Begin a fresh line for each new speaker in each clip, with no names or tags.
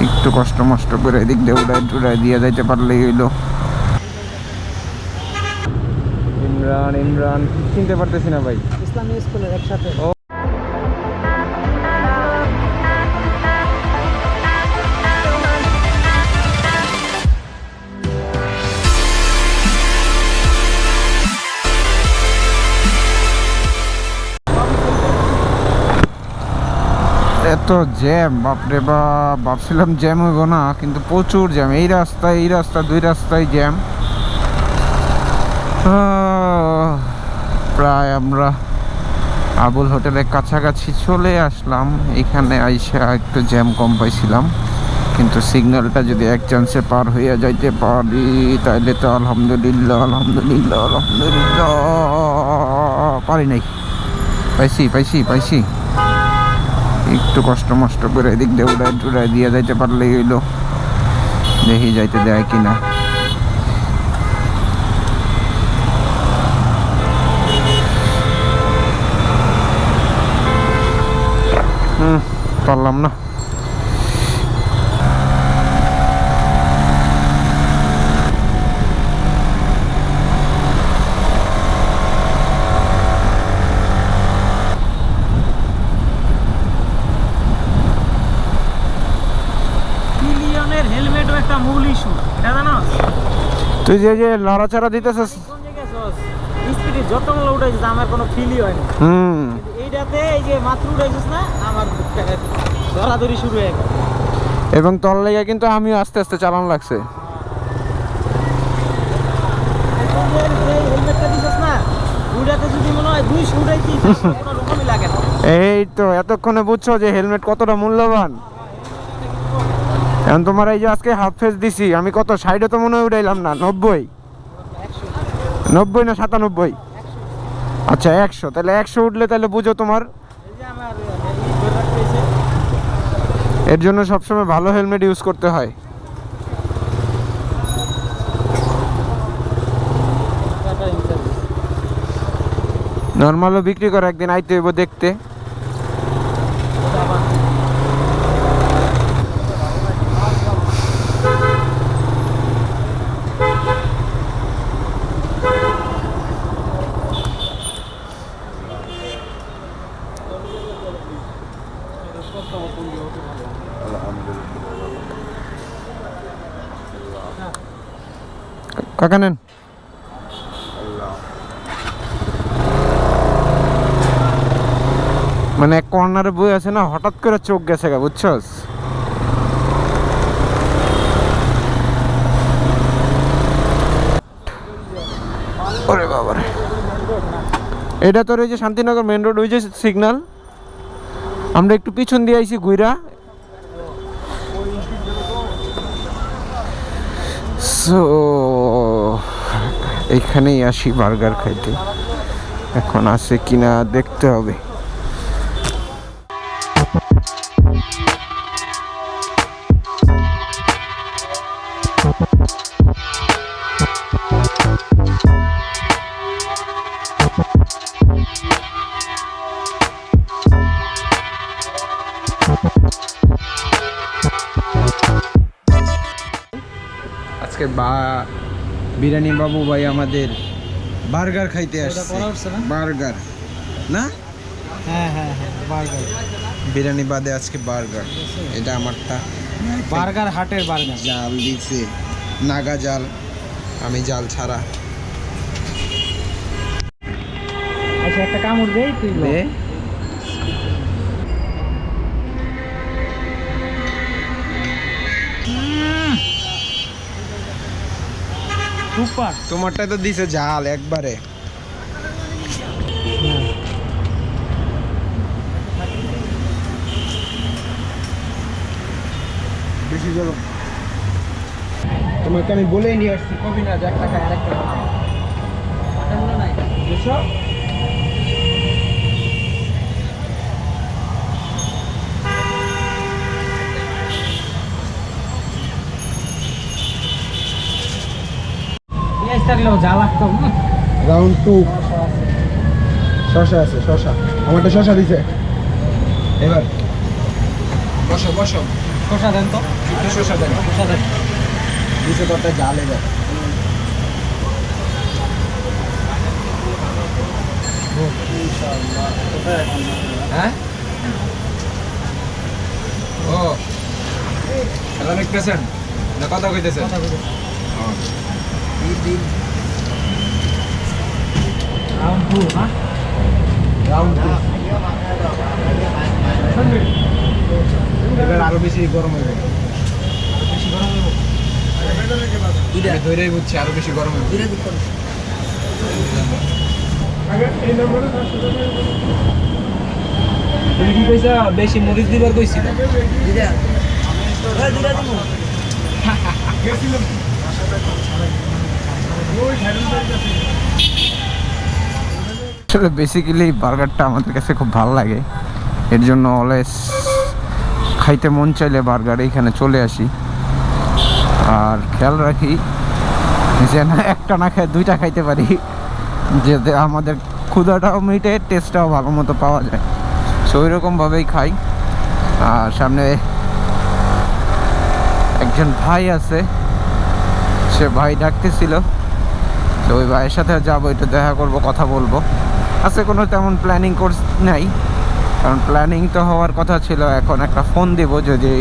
একটু কষ্ট মষ্ট করে এদিক দিয়ে উড়াই দিয়ে যাইতে পারলেই হইলো। ইমরান ইমরান চিনতে পারতেছি না ভাই।
ইসলামী স্কুলের একসাথে।
এত জ্যাম, বাপরে বাপ, ভাবছিলাম জ্যাম হইব না, কিন্তু প্রচুর জ্যাম। এই রাস্তা দুই রাস্তায় জ্যাম। প্রায় আমরা আবুল হোটেলের কাছাকাছি চলে আসলাম। এখানে আইসা একটু জ্যাম কম পাইছিলাম, কিন্তু সিগন্যালটা যদি এক চান্সে পার হইয়া যাইতে পারি তাইলে তো আলহামদুলিল্লাহ আলহামদুলিল্লাহ আলহামদুলিল্লাহ। পারি নাই, পাইছি। একটু কষ্ট মষ্ট করে এদিক দিয়ে উড়াই দিয়ে যাইতে পারলেই হইলো। দেখি যাইতে দেয় কিনা। পারলাম না।
হেলমেটও একটা মূল ইস্যু, এটা জানো?
তুই যে লড়াচড়া দিতেছিস
কোন জায়গায় স্পিডে যত মূল উঠাইছিস আমার কোনো ফিলই হয় না। এইটাতে এই যে মাত্র উঠাইছিস না, আমার দরাদরি শুরু হয়ে গেল।
এবং তোর লেগে কিন্তু আমিও আস্তে আস্তে চালান লাগছে।
হেলমেটটা দিছিস না, উঠাতে যদি মনে হয় 200 উঠাইছিস কোনো রকমই লাগে না।
এই তো এতক্ষণে বুঝছো যে হেলমেট কতটা মূল্যবান। এখন তোমার এই যে আজকে হাফ ফেস দিছি আমি, কত 60 তো মনে হয় উঠাইলাম না, 90 না 97। আচ্ছা 100, তাহলে 100 উঠলে তাহলে বুঝো তোমার। এর জন্য সবসময় ভালো হেলমেট ইউজ করতে হয়। নর্মালও বিক্রি করে, একদিন আইতে হইব দেখতে। কাকা নেন। মানে কর্নারে বই আছে না, হঠাৎ করে চোখ গেছে গা, বুঝছস? ওরে বাবারে, এটা তোর ওই যে শান্তিনগর মেন রোড, ওই যে সিগন্যাল। আমরা একটু পিছন দিয়ে আইছি ঘুরা। সো এইখানেই আসি বার্গার খাইতে, এখন আছে কিনা দেখতে হবে। আজকে বিরিয়ানি বাবু ভাই আমাদের বার্গার খাইতে আসছে। বার্গার না?
হ্যাঁ বার্গার।
বিরিয়ানি বাদে আজকে বার্গার। এটা আমারটা
বার্গার হাটের বার্গার।
জাল দিছে, নাগা জাল, আমি জাল ছাড়া।
আচ্ছা একটা কামড় দেই তুই দে। সুপার।
তোমারটা তো দিছে জাল একবারে। বেশি যাবো তোমাকে আমি বলেই নিয়ে আসছি, কবি না, 1 টাকা আরেকটা নাই বুঝছো? রাউন্ড 2 শশা আছে, শশা আমারটা শশা দিছে। এবার বসো
শসা দেন তো,
শসা দেন,
শসা দেন।
210 জালে দেন। হ্যাঁ ও খেলা দেখতেছেন না কথা কইতেছেন?
রাউন্ড 2 না,
রাউন্ড 2 এবার আরো বেশি গরম হয়ে যাবে।
বেশি গরম হইব।
এটা ধরেই বুঝছি আরো বেশি গরম হয়ে যাবে। তুমি কি কইছা বেশি মরিচ দিবার কইছিল?
আসলে বেসিক্যালি বার্গারটা আমাদের কাছে খুব ভালো লাগে, এর জন্য অলওয়েজ খাইতে মন চাইলে বার্গার এইখানে চলে আসি। আর খেয়াল রাখি যে না একটা না খাই দুইটা খাইতে পারি, যাতে আমাদের ক্ষুধাটাও মিটে, টেস্টটাও ভালো মতো পাওয়া যায়। সো ওইরকমভাবেই খাই। আর সামনে একজন ভাই আছে, সে ভাই ডাকতেছিল, তো ওই ভাইয়ের সাথে যাবো, একটু দেখা করব, কথা বলবো। আজকে কোনো তেমন প্ল্যানিং কোর্স নাই, কারণ প্ল্যানিং তো হওয়ার কথা ছিল। এখন একটা ফোন দেব, যদি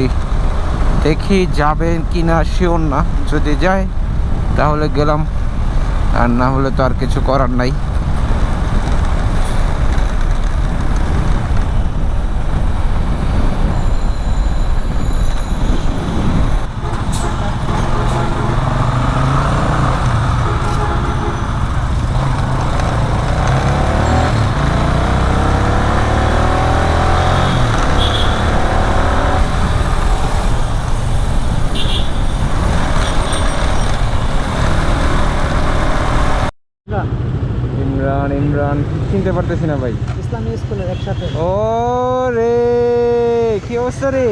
দেখি যাবে কি না শিওর না, যদি যায় তাহলে গেলাম, আর না হলে তো আর কিছু করার নাই। ইমরান ইমরান চিনতে পারতেছি না ভাই।
ইসলামী স্কুলের একসাথে।
ও রে, কি অবস্থা রে?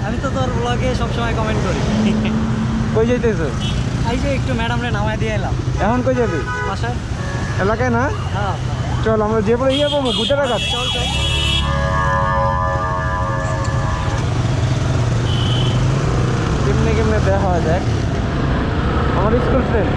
আমি তো তোর ব্লগে সবসময় কমেন্ট করি।
কই যাইতেছো?
এই যে একটু ম্যাডামরে নামায় দিয়ে এলাম।
এখন কই যাবি?
বাসায়।
এলাকায় না?
হ্যাঁ
চল আমরা যে পরে ইয়ে পাবো গুটার কাজ।
চল চল।
কেমনে কেমনে দেখা হওয়া যায়, আমার স্কুল ফ্রেন্ড।